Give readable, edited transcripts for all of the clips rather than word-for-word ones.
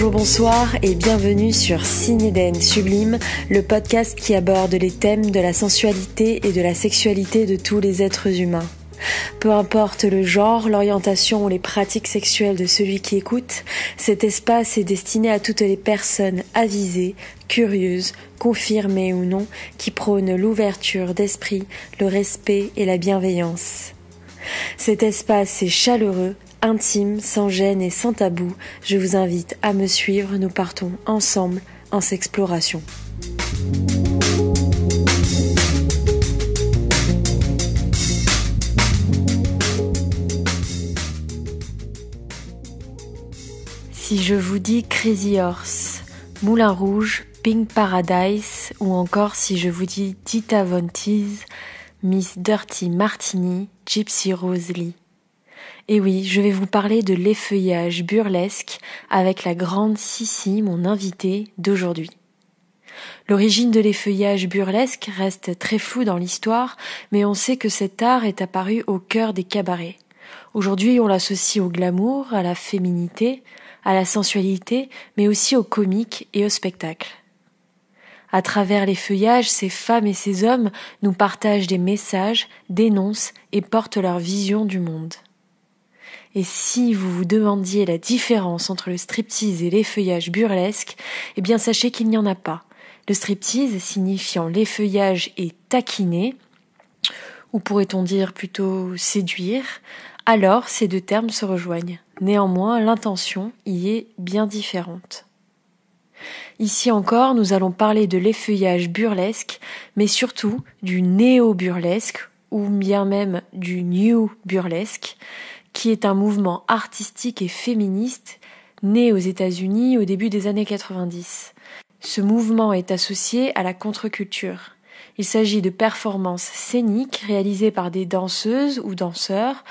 Bonjour, bonsoir et bienvenue sur Cinéden Sublime, le podcast qui aborde les thèmes de la sensualité et de la sexualité de tous les êtres humains. Peu importe le genre, l'orientation ou les pratiques sexuelles de celui qui écoute, cet espace est destiné à toutes les personnes avisées, curieuses, confirmées ou non, qui prônent l'ouverture d'esprit, le respect et la bienveillance. Cet espace est chaleureux, intime, sans gêne et sans tabou. Je vous invite à me suivre, nous partons ensemble en s'exploration. Si je vous dis Crazy Horse, Moulin Rouge, Pink Paradise, ou encore si je vous dis Dita Von Teese, Miss Dirty Martini, Gypsy Rose Lee. Et oui, je vais vous parler de l'effeuillage burlesque avec la grande Sissi, mon invitée d'aujourd'hui. L'origine de l'effeuillage burlesque reste très floue dans l'histoire, mais on sait que cet art est apparu au cœur des cabarets. Aujourd'hui, on l'associe au glamour, à la féminité, à la sensualité, mais aussi au comique et au spectacle. À travers l'effeuillage, ces femmes et ces hommes nous partagent des messages, dénoncent et portent leur vision du monde. Et si vous vous demandiez la différence entre le striptease et l'effeuillage burlesque, eh bien sachez qu'il n'y en a pas. Le striptease, signifiant l'effeuillage et taquiner, ou pourrait-on dire plutôt séduire, alors ces deux termes se rejoignent. Néanmoins, l'intention y est bien différente. Ici encore, nous allons parler de l'effeuillage burlesque, mais surtout du néo-burlesque, ou bien même du new burlesque, qui est un mouvement artistique et féministe né aux États-Unis au début des années 90. Ce mouvement est associé à la contre-culture. Il s'agit de performances scéniques réalisées par des danseuses ou danseurs,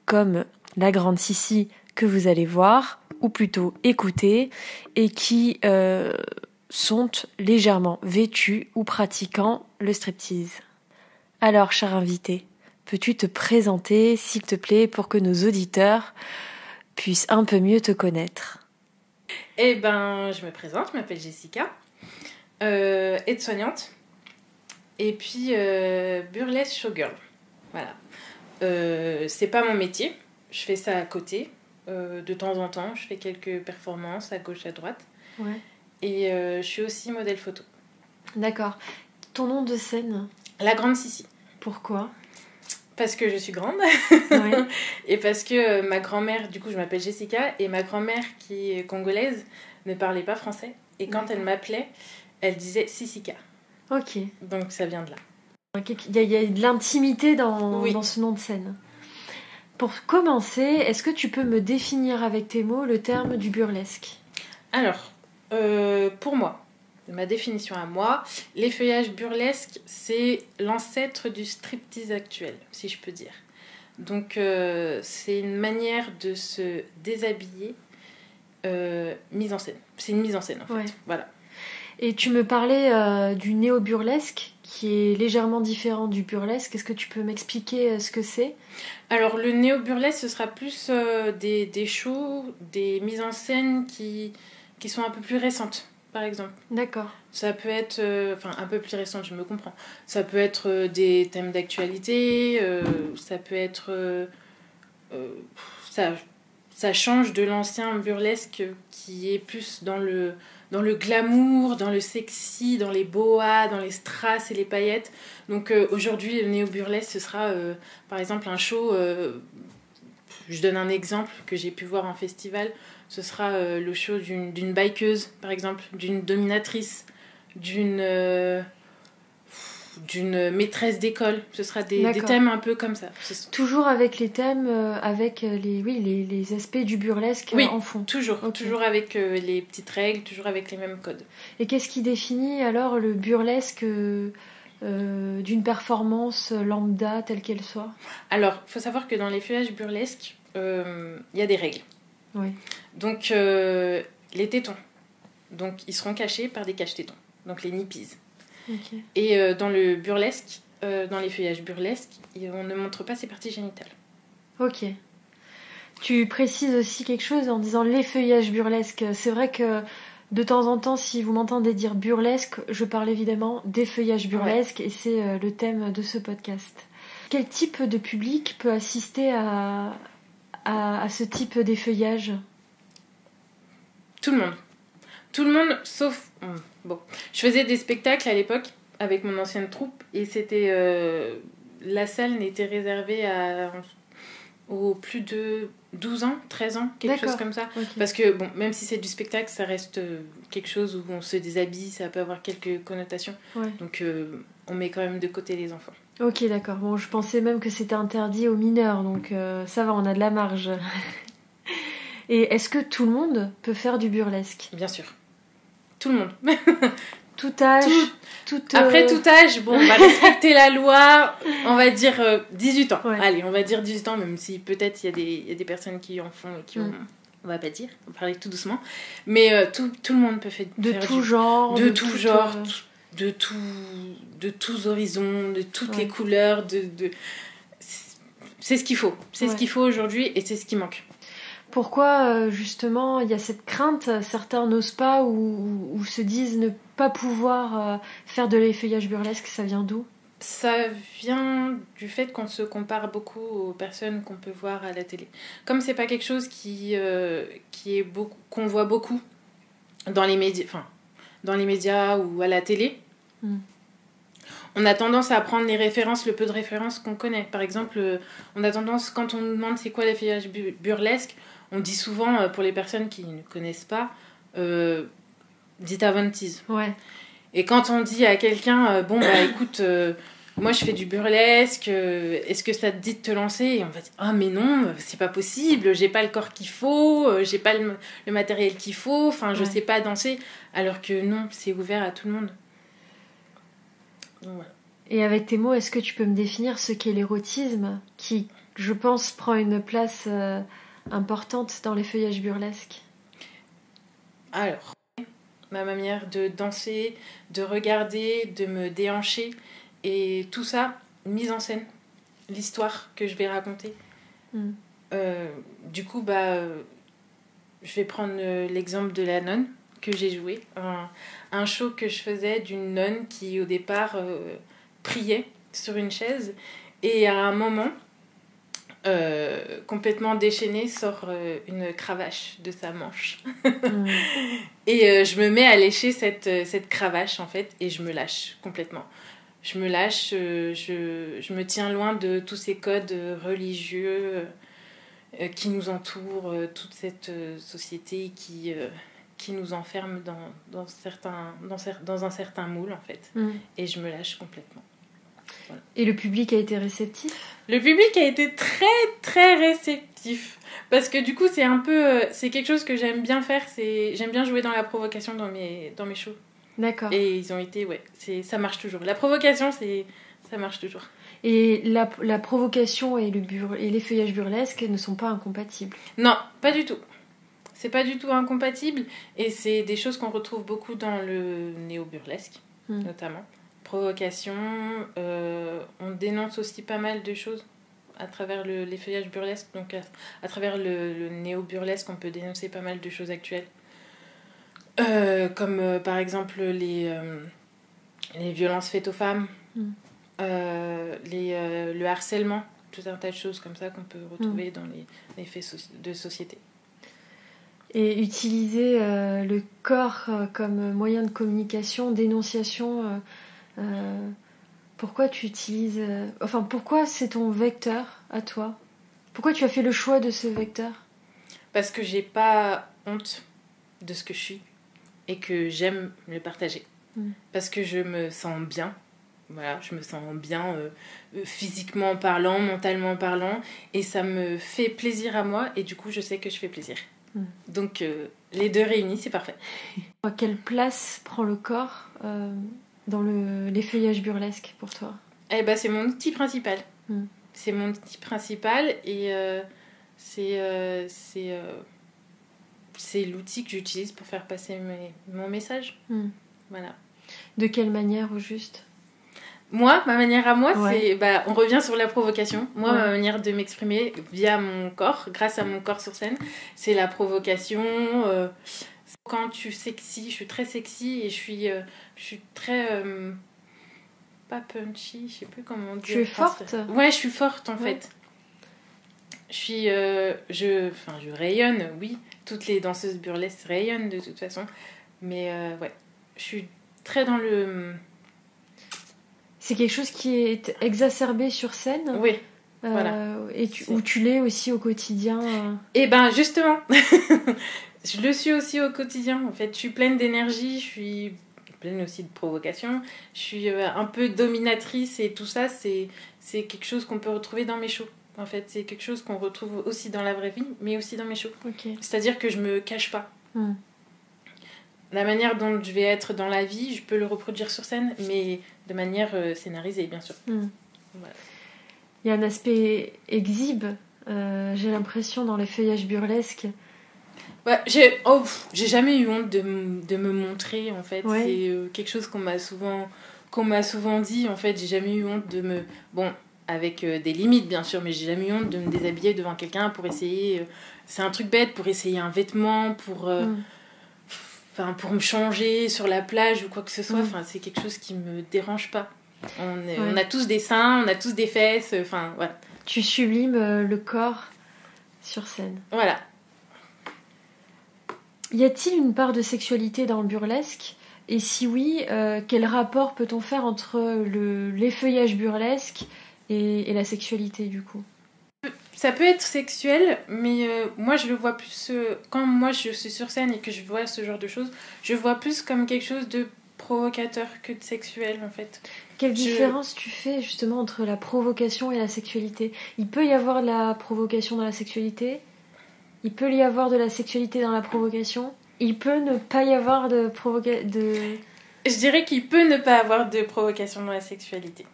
comme la grande Sissi que vous allez voir, ou plutôt écouter, et qui sont légèrement vêtus ou pratiquant le striptease. Alors, cher invité, peux-tu te présenter, s'il te plaît, pour que nos auditeurs puissent un peu mieux te connaître ? Eh ben, je me présente, je m'appelle Jessica, aide-soignante, et puis burlesque showgirl. Voilà. C'est pas mon métier, je fais ça à côté. De temps en temps, je fais quelques performances à gauche, à droite. Ouais. Et je suis aussi modèle photo. D'accord. Ton nom de scène ? La grande Sissi. Pourquoi ? Parce que je suis grande. Ouais. Et parce que ma grand-mère, du coup je m'appelle Jessica, et ma grand-mère qui est congolaise ne parlait pas français. Et quand elle m'appelait, elle disait Sissika. Ok. Donc ça vient de là. Il y a de l'intimité dans ce nom de scène. Pour commencer, est-ce que tu peux me définir avec tes mots le terme du burlesque ? Alors, pour moi, ma définition à moi, l'effeuillage burlesque, c'est l'ancêtre du striptease actuel, si je peux dire. Donc, c'est une manière de se déshabiller mise en scène. C'est une mise en scène, en fait. Ouais. Voilà. Et tu me parlais du néo-burlesque, qui est légèrement différent du burlesque. Est-ce que tu peux m'expliquer ce que c'est ? Alors, le néo-burlesque, ce sera plus des shows, des mises en scène qui sont un peu plus récentes, par exemple. D'accord. Ça peut être... un peu plus récente, je me comprends. Ça peut être des thèmes d'actualité, ça peut être... ça change de l'ancien burlesque qui est plus dans le glamour, dans le sexy, dans les boas, dans les strass et les paillettes. Donc aujourd'hui, le néo-burlesque, ce sera par exemple un show, je donne un exemple que j'ai pu voir en festival, ce sera le show d'une bikeuse, par exemple, d'une dominatrice, d'une maîtresse d'école. Ce sera des thèmes un peu comme ça. Toujours avec les thèmes, avec les aspects du burlesque en fond. Toujours. Okay. Toujours avec les petites règles, toujours avec les mêmes codes. Et qu'est-ce qui définit alors le burlesque d'une performance lambda telle qu'elle soit ? Alors, il faut savoir que dans les feuillages burlesques, y a des règles. Oui. Donc, les tétons. Donc, ils seront cachés par des caches-tétons. Donc, les nippies. Okay. Et dans le burlesque, dans les feuillages burlesques, on ne montre pas ses parties génitales. Ok. Tu précises aussi quelque chose en disant l'effeuillage burlesque. C'est vrai que de temps en temps, si vous m'entendez dire burlesque, je parle évidemment d'effeuillage burlesque et c'est le thème de ce podcast. Quel type de public peut assister à ce type d'effeuillage ? Tout le monde. Tout le monde, sauf... Bon, je faisais des spectacles à l'époque avec mon ancienne troupe et c'était... la salle n'était réservée aux plus de 12 ans, 13 ans, quelque chose comme ça. Okay. Parce que, bon, même si c'est du spectacle, ça reste quelque chose où on se déshabille, ça peut avoir quelques connotations. Ouais. Donc, on met quand même de côté les enfants. Ok, d'accord. Bon, je pensais même que c'était interdit aux mineurs, donc ça va, on a de la marge. Et est-ce que tout le monde peut faire du burlesque ? Bien sûr. Tout le monde. Tout âge, Après tout âge, bon, on va respecter la loi, on va dire 18 ans. Ouais. Allez, on va dire 18 ans, même si peut-être il y a des personnes qui en font et qui ont... On va pas dire, on va parler tout doucement. Mais tout le monde peut faire de tout genre. De tout genre, de tous horizons, de toutes les couleurs. C'est ce qu'il faut. C'est ce qu'il faut aujourd'hui et c'est ce qui manque. Pourquoi, justement, il y a cette crainte ? Certains n'osent pas ou se disent ne pas pouvoir faire de l'effeuillage burlesque. Ça vient d'où ? Ça vient du fait qu'on se compare beaucoup aux personnes qu'on peut voir à la télé. Comme c'est pas quelque chose qu'on voit beaucoup dans les médias ou à la télé, on a tendance à prendre les références, le peu de références qu'on connaît. Par exemple, on a tendance, quand on nous demande c'est quoi l'effeuillage burlesque, on dit souvent, pour les personnes qui ne connaissent pas, Dita Von Teese. Ouais. Et quand on dit à quelqu'un, écoute, moi je fais du burlesque, est-ce que ça te dit de te lancer ? Et on va dire, ah mais non, c'est pas possible, j'ai pas le corps qu'il faut, j'ai pas le matériel qu'il faut, je sais pas danser. Alors que non, c'est ouvert à tout le monde. Donc, voilà. Et avec tes mots, est-ce que tu peux me définir ce qu'est l'érotisme, qui, je pense, prend une place importante dans l'effeuillage burlesque ? Alors, ma manière de danser, de regarder, de me déhancher, et tout ça, mise en scène, l'histoire que je vais raconter. Du coup, je vais prendre l'exemple de la nonne que j'ai joué, un show que je faisais d'une nonne qui, au départ, priait sur une chaise, et à un moment... complètement déchaînée, sort une cravache de sa manche. Et je me mets à lécher cette cravache, en fait, et je me lâche complètement. Je me lâche, je me tiens loin de tous ces codes religieux qui nous entourent, toute cette société qui nous enferme dans un certain moule, en fait. Et je me lâche complètement. Voilà. Et le public a été réceptif ? Le public a été très très réceptif parce que du coup c'est quelque chose que j'aime bien faire, j'aime bien jouer dans la provocation dans mes shows. D'accord. Et ils ont été ça marche toujours. La provocation ça marche toujours. Et la provocation et l'effeuillage burlesque ne sont pas incompatibles ? Non, pas du tout. C'est pas du tout incompatible et c'est des choses qu'on retrouve beaucoup dans le néo-burlesque notamment. Provocation, on dénonce aussi pas mal de choses à travers l'effeuillage burlesque, donc à travers le néo-burlesque on peut dénoncer pas mal de choses actuelles, comme par exemple les violences faites aux femmes, le harcèlement, tout un tas de choses comme ça qu'on peut retrouver dans les faits de société. Et utiliser le corps comme moyen de communication, d'énonciation... pourquoi tu utilises... pourquoi c'est ton vecteur à toi ? Pourquoi tu as fait le choix de ce vecteur ? Parce que j'ai pas honte de ce que je suis et que j'aime le partager. Parce que je me sens bien. Voilà, je me sens bien physiquement parlant, mentalement parlant, et ça me fait plaisir à moi et du coup je sais que je fais plaisir. Donc les deux réunis, c'est parfait. Quelle place prend le corps dans l'effeuillage burlesque pour toi ? C'est mon outil principal. C'est mon outil principal et c'est l'outil que j'utilise pour faire passer mon message. Voilà. De quelle manière au juste ? Moi, ma manière à moi, Ouais. c'est... Bah, on revient sur la provocation. Moi, Ouais. ma manière de m'exprimer via mon corps, grâce à mon corps sur scène, c'est la provocation. Quand tu sexy, je suis très sexy et je suis très... pas punchy, je sais plus comment dire. Tu es forte. Ouais, je suis forte en Ouais. fait. Je rayonne, oui. Toutes les danseuses burlesques rayonnent de toute façon. Mais ouais, je suis très dans le... C'est quelque chose qui est exacerbé sur scène. Oui, voilà. Et où tu l'es aussi au quotidien. Et ben justement, je le suis aussi au quotidien. En fait, je suis pleine d'énergie, je suis pleine aussi de provocation. Je suis un peu dominatrice et tout ça, c'est quelque chose qu'on peut retrouver dans mes shows. En fait, c'est quelque chose qu'on retrouve aussi dans la vraie vie, mais aussi dans mes shows. Okay. C'est-à-dire que je me cache pas. La manière dont je vais être dans la vie, je peux le reproduire sur scène, mais de manière scénarisée, bien sûr. Voilà. Il y a un aspect exhibe, j'ai l'impression, dans les feuillages burlesques. Ouais, j'ai jamais eu honte de me montrer, en fait. Ouais. C'est quelque chose qu'on m'a souvent dit, en fait. J'ai jamais eu honte de me... Bon, avec des limites, bien sûr, mais j'ai jamais eu honte de me déshabiller devant quelqu'un pour essayer... c'est un truc bête, pour essayer un vêtement, pour me changer sur la plage ou quoi que ce soit. C'est quelque chose qui me dérange pas. On a tous des seins, on a tous des fesses, voilà. Tu sublimes le corps sur scène. Voilà. Y a-t-il une part de sexualité dans le burlesque ? Et si oui, quel rapport peut-on faire entre l'effeuillage burlesque et la sexualité, du coup ? Ça peut être sexuel, mais moi je le vois plus... quand moi je suis sur scène et que je vois ce genre de choses, je vois plus comme quelque chose de provocateur que de sexuel, en fait. Quelle différence tu fais justement entre la provocation et la sexualité ? Il peut y avoir de la provocation dans la sexualité ? Il peut y avoir de la sexualité dans la provocation ? Il peut ne pas y avoir de Je dirais qu'il peut ne pas avoir de provocation dans la sexualité.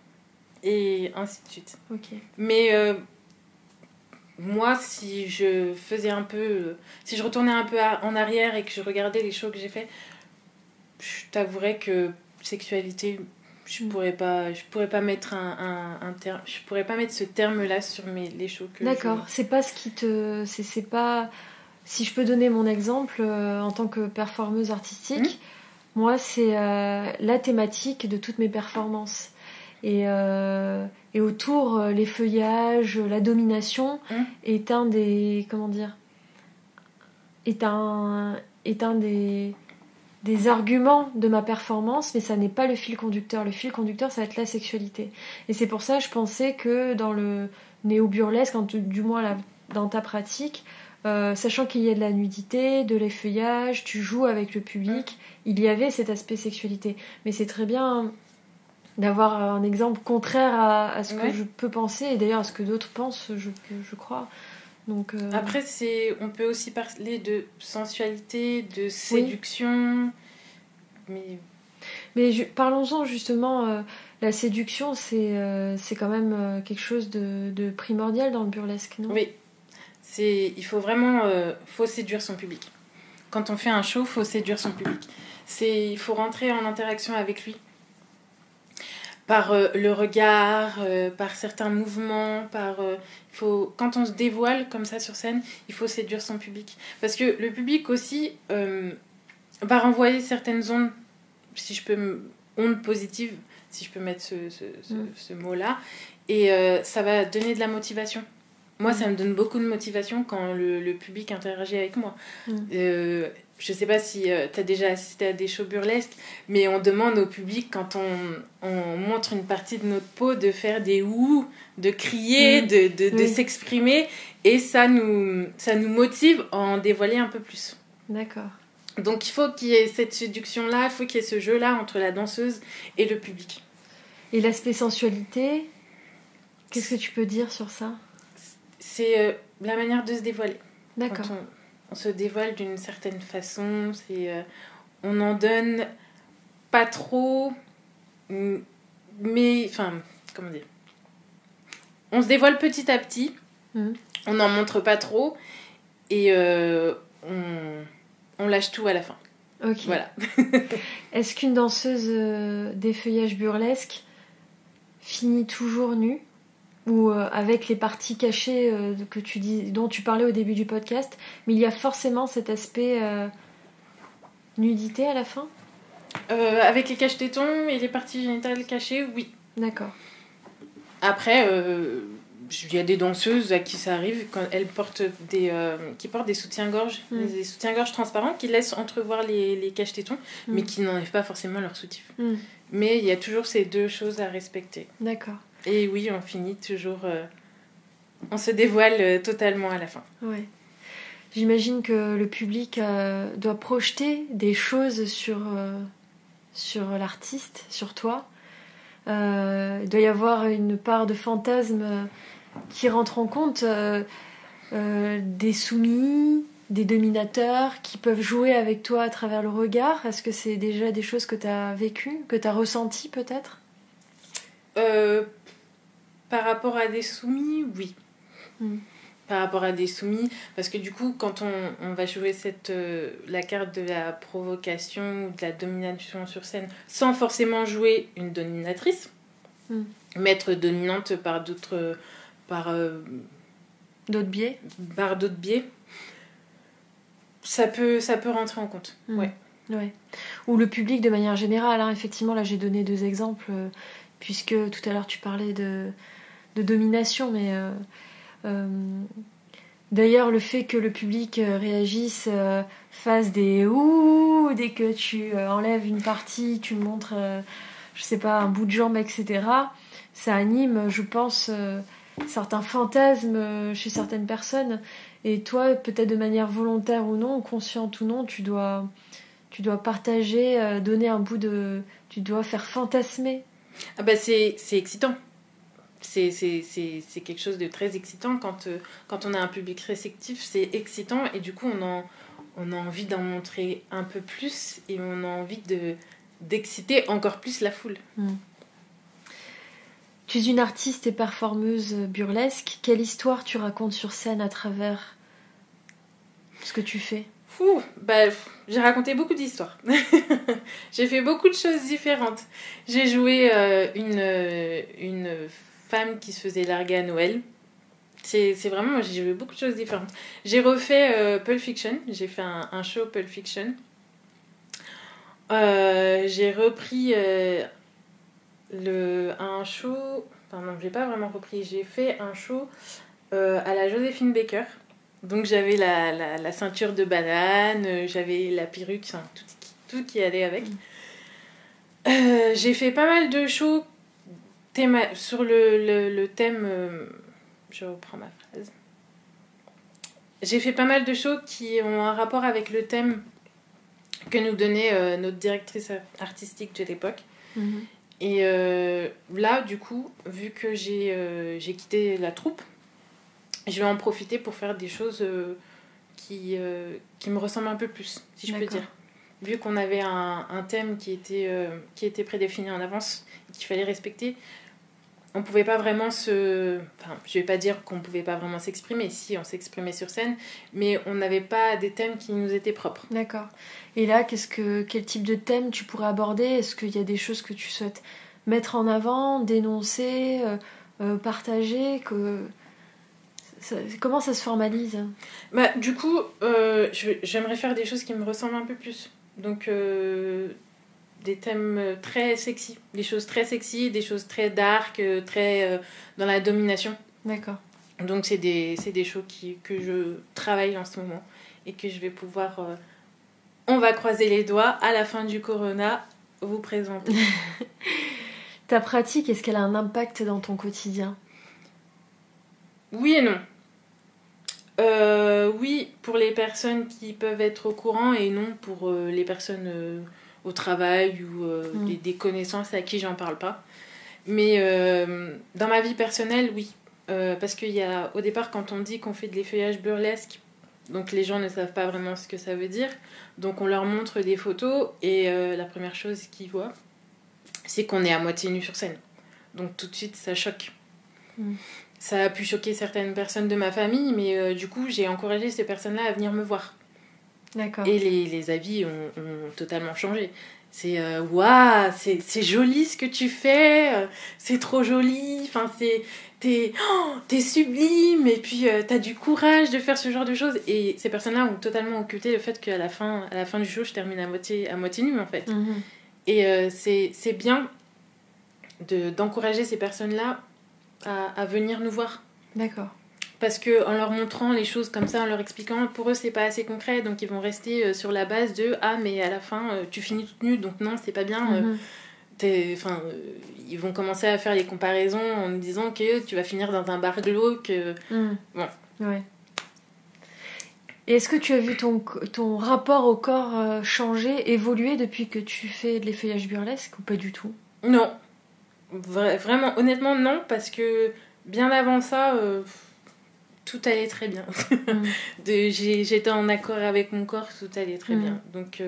Et ainsi de suite. Ok. Mais moi, si je faisais un peu... si je retournais un peu en arrière et que je regardais les shows que j'ai fait, je t'avouerais que sexualité... Je pourrais pas mettre un terme, je pourrais pas mettre ce terme-là sur les shows que D'accord, c'est pas ce qui te... C'est pas... Si je peux donner mon exemple en tant que performeuse artistique, moi c'est la thématique de toutes mes performances. Et autour, les feuillages, la domination est un des... Comment dire ? Est un des arguments de ma performance, mais ça n'est pas le fil conducteur. Le fil conducteur, ça va être la sexualité. Et c'est pour ça que je pensais que dans le néo-burlesque, du moins là, dans ta pratique, sachant qu'il y a de la nudité, de l'effeuillage, tu joues avec le public, il y avait cet aspect sexualité. Mais c'est très bien d'avoir un exemple contraire à ce que je peux penser, et d'ailleurs à ce que d'autres pensent, je crois. Donc, Après, on peut aussi parler de sensualité, de séduction, mais parlons-en justement. La séduction, c'est quand même quelque chose de primordial dans le burlesque, non ? Oui, il faut vraiment faut séduire son public. Quand on fait un show, il faut séduire son public. Il faut rentrer en interaction avec lui. Par le regard, par certains mouvements, quand on se dévoile comme ça sur scène, il faut séduire son public. Parce que le public aussi va renvoyer certaines ondes, ondes positives, si je peux mettre ce mot-là, et ça va donner de la motivation. Moi, ça me donne beaucoup de motivation quand le public interagit avec moi. Je sais pas si tu as déjà assisté à des shows burlesques, mais on demande au public, quand on montre une partie de notre peau, de faire des ouh, de crier, de s'exprimer, et ça nous motive à en dévoiler un peu plus. D'accord. Donc il faut qu'il y ait cette séduction-là, il faut qu'il y ait ce jeu-là entre la danseuse et le public. Et l'aspect sensualité, qu'est-ce que tu peux dire sur ça ? C'est la manière de se dévoiler. D'accord. Quand on se dévoile d'une certaine façon, on n'en donne pas trop, mais comment dire, on se dévoile petit à petit, on n'en montre pas trop, et on lâche tout à la fin. Ok. Voilà. Est-ce qu'une danseuse d'effeuillage burlesque finit toujours nu ou avec les parties cachées dont tu parlais au début du podcast, mais il y a forcément cet aspect nudité à la fin? Avec les cache-tétons et les parties génitales cachées, oui. D'accord. Après, il y a des danseuses à qui ça arrive quand elles portent qui portent des soutiens-gorge, des soutiens-gorge transparents qui laissent entrevoir les cache-tétons, mais qui n'enlèvent pas forcément leur soutif. Mais il y a toujours ces deux choses à respecter. D'accord. Et oui, on finit toujours... on se dévoile totalement à la fin. Ouais. J'imagine que le public doit projeter des choses sur l'artiste, sur toi. Il doit y avoir une part de fantasme qui rentre en compte, des soumis, des dominateurs qui peuvent jouer avec toi à travers le regard. Est-ce que c'est déjà des choses que tu as vécues, que tu as ressenties peut-être? Par rapport à des soumis, oui. Par rapport à des soumis, parce que du coup, quand on va jouer la carte de la provocation ou de la domination sur scène, sans forcément jouer une dominatrice, mais être dominante par d'autres biais, ça peut rentrer en compte. Ouais. Ou le public de manière générale, hein. Effectivement, là j'ai donné 2 exemples, puisque tout à l'heure tu parlais de domination, mais d'ailleurs le fait que le public réagisse, fasse des ouh dès que tu enlèves une partie, tu montres je sais pas, un bout de jambe, etc., ça anime, je pense, certains fantasmes chez certaines personnes. Et toi, peut-être de manière volontaire ou non, consciente ou non, tu dois partager, donner un bout de... Tu dois faire fantasmer. Ah bah c'est excitant. C'est quelque chose de très excitant quand on a un public réceptif, c'est excitant et du coup on a envie d'en montrer un peu plus et on a envie d'exciter encore plus la foule. Tu es une artiste et performeuse burlesque. Quelle histoire tu racontes sur scène à travers ce que tu fais? J'ai raconté beaucoup d'histoires. J'ai fait beaucoup de choses différentes. J'ai joué une femme qui se faisait larguer à Noël. C'est vraiment, moi, j'ai joué beaucoup de choses différentes. J'ai refait Pulp Fiction. J'ai fait un show Pulp Fiction. J'ai repris un show... Pardon, je l'ai pas vraiment repris. J'ai fait un show à la Joséphine Baker. Donc j'avais la ceinture de banane, j'avais la perruque, tout qui allait avec. J'ai fait pas mal de shows sur le thème... je reprends ma phrase. J'ai fait pas mal de shows qui ont un rapport avec le thème que nous donnait notre directrice artistique de l'époque. Et là, du coup, vu que j'ai quitté la troupe, je vais en profiter pour faire des choses qui me ressemblent un peu plus, si je peux dire. Vu qu'on avait un thème qui était prédéfini en avance et qu'il fallait respecter, on pouvait pas vraiment je vais pas dire qu'on pouvait pas vraiment s'exprimer, si on s'exprimait sur scène, mais on n'avait pas des thèmes qui nous étaient propres. D'accord. Et là, quel type de thème tu pourrais aborder? Est-ce qu'il y a des choses que tu souhaites mettre en avant, dénoncer, partager comment ça se formalise? Du coup, j'aimerais faire des choses qui me ressemblent un peu plus. Donc, des thèmes très sexy. Des choses très sexy, des choses très dark, très dans la domination. D'accord. Donc, c'est des shows que je travaille en ce moment et que je vais pouvoir... on va croiser les doigts à la fin du Corona, vous présenter. Ta pratique, est-ce qu'elle a un impact dans ton quotidien? Oui et non. Oui, pour les personnes qui peuvent être au courant, et non pour les personnes au travail ou des connaissances à qui j'en parle pas. Mais dans ma vie personnelle, oui. Parce au départ, quand on dit qu'on fait de l'effeuillage burlesque, donc les gens ne savent pas vraiment ce que ça veut dire. Donc on leur montre des photos et la première chose qu'ils voient, c'est qu'on est à moitié nu sur scène. Donc tout de suite, ça choque. Ça a pu choquer certaines personnes de ma famille, mais du coup, j'ai encouragé ces personnes-là à venir me voir. D'accord. Et les avis ont totalement changé. c'est waouh, c'est joli ce que tu fais, c'est trop joli, enfin t'es sublime, et puis t'as du courage de faire ce genre de choses. Et ces personnes-là ont totalement occulté le fait qu'à la fin du show, je termine à moitié nue, en fait. Et c'est bien d'encourager ces personnes-là à venir nous voir. D'accord. Parce qu'en leur montrant les choses comme ça, en leur expliquant, pour eux c'est pas assez concret, donc ils vont rester sur la base de « Ah, mais à la fin tu finis toute nue, donc non, c'est pas bien ils vont commencer à faire les comparaisons en me disant que tu vas finir dans un bar glauque. Bon. Ouais. Et est-ce que tu as vu ton rapport au corps changer, évoluer depuis que tu fais de l'effeuillage burlesque ou pas du tout ? Non. Vraiment, honnêtement, non, parce que bien avant ça... tout allait très bien. J'étais en accord avec mon corps, tout allait très bien. Donc,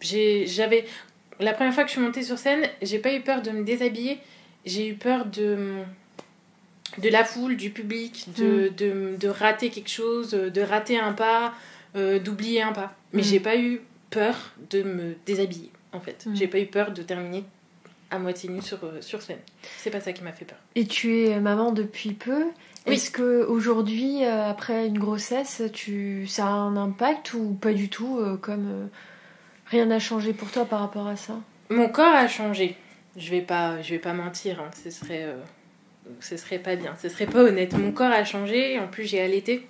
j'avais... La première fois que je suis montée sur scène, j'ai pas eu peur de me déshabiller. J'ai eu peur de la foule, du public, de rater quelque chose, de rater un pas, d'oublier un pas. Mais j'ai pas eu peur de me déshabiller, en fait. J'ai pas eu peur de terminer à moitié nue sur scène. C'est pas ça qui m'a fait peur. Et tu es maman depuis peu. Oui. Est-ce qu'aujourd'hui, après une grossesse, ça a un impact ou pas du tout, rien n'a changé pour toi par rapport à ça ? Mon corps a changé. Je vais pas mentir, hein. Ce serait pas bien, ce serait pas honnête. Mon corps a changé, en plus j'ai allaité.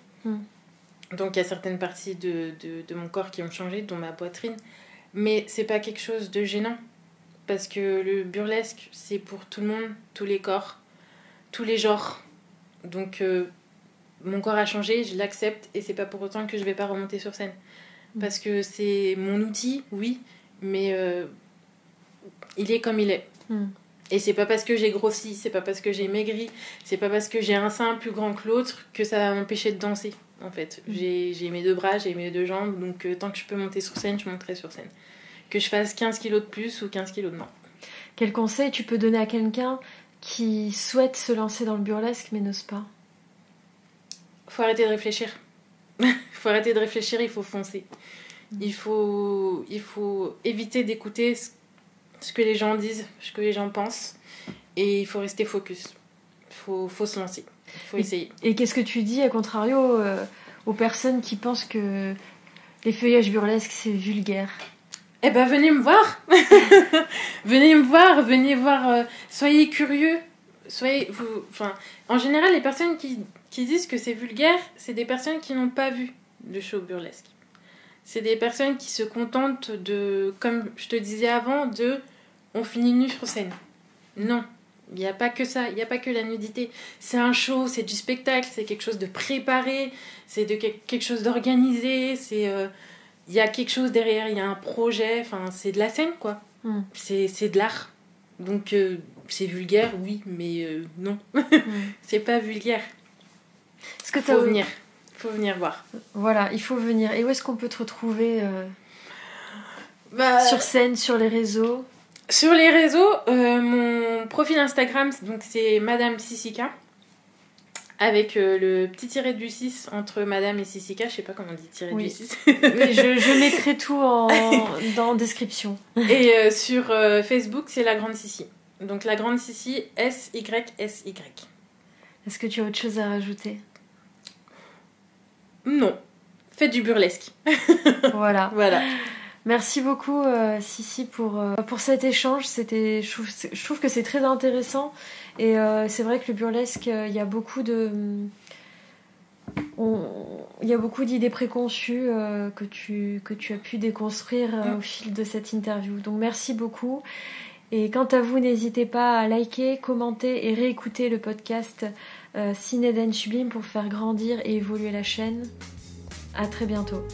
Donc il y a certaines parties de mon corps qui ont changé, dont ma poitrine. Mais c'est pas quelque chose de gênant. Parce que le burlesque, c'est pour tout le monde, tous les corps, tous les genres. Donc mon corps a changé, je l'accepte, et c'est pas pour autant que je vais pas remonter sur scène. Parce que c'est mon outil, oui, mais il est comme il est. Et c'est pas parce que j'ai grossi, c'est pas parce que j'ai maigri, c'est pas parce que j'ai un sein plus grand que l'autre que ça va m'empêcher de danser, en fait. J'ai mes 2 bras, j'ai mes 2 jambes, donc tant que je peux monter sur scène, je monterai sur scène. Que je fasse 15 kilos de plus ou 15 kilos de moins. Quel conseil tu peux donner à quelqu'un qui souhaite se lancer dans le burlesque mais n'ose pas ? Faut arrêter de réfléchir. Faut arrêter de réfléchir, il faut foncer. Il faut éviter d'écouter ce que les gens disent, ce que les gens pensent, et il faut rester focus. Faut se lancer, faut essayer. Et qu'est-ce que tu dis, à contrario, aux personnes qui pensent que l'effeuillage burlesque c'est vulgaire ? Eh ben, venez me voir. venez voir. Soyez curieux. En général, les personnes qui disent que c'est vulgaire, c'est des personnes qui n'ont pas vu de show burlesque. C'est des personnes qui se contentent de, comme je te disais avant, on finit nu sur scène. Non, il n'y a pas que ça. Il n'y a pas que la nudité. C'est un show, c'est du spectacle, c'est quelque chose de préparé, c'est quelque chose d'organisé, il y a quelque chose derrière, il y a un projet, c'est de la scène, quoi. C'est de l'art. Donc, c'est vulgaire, oui, mais non. C'est pas vulgaire. Faut venir voir. Voilà, il faut venir. Et où est-ce qu'on peut te retrouver sur scène, sur les réseaux ? Sur les réseaux, mon profil Instagram, donc c'est Madame Sissika. Avec le petit tiret du 6 entre Madame et Sissika, je sais pas comment on dit tiret du 6. Mais je mettrai tout dans description. Et sur Facebook, c'est La Grande Sissi. Donc La Grande Sissi, SYSY. Est-ce que tu as autre chose à rajouter ? Non. Faites du burlesque. Voilà. Voilà. Merci beaucoup Sissi pour cet échange. Je trouve que c'est très intéressant. Et c'est vrai que le burlesque, il y a beaucoup d'idées préconçues que tu as pu déconstruire au fil de cette interview. Donc merci beaucoup. Et quant à vous, n'hésitez pas à liker, commenter et réécouter le podcast Ciné d'Anne Sublime pour faire grandir et évoluer la chaîne. À très bientôt.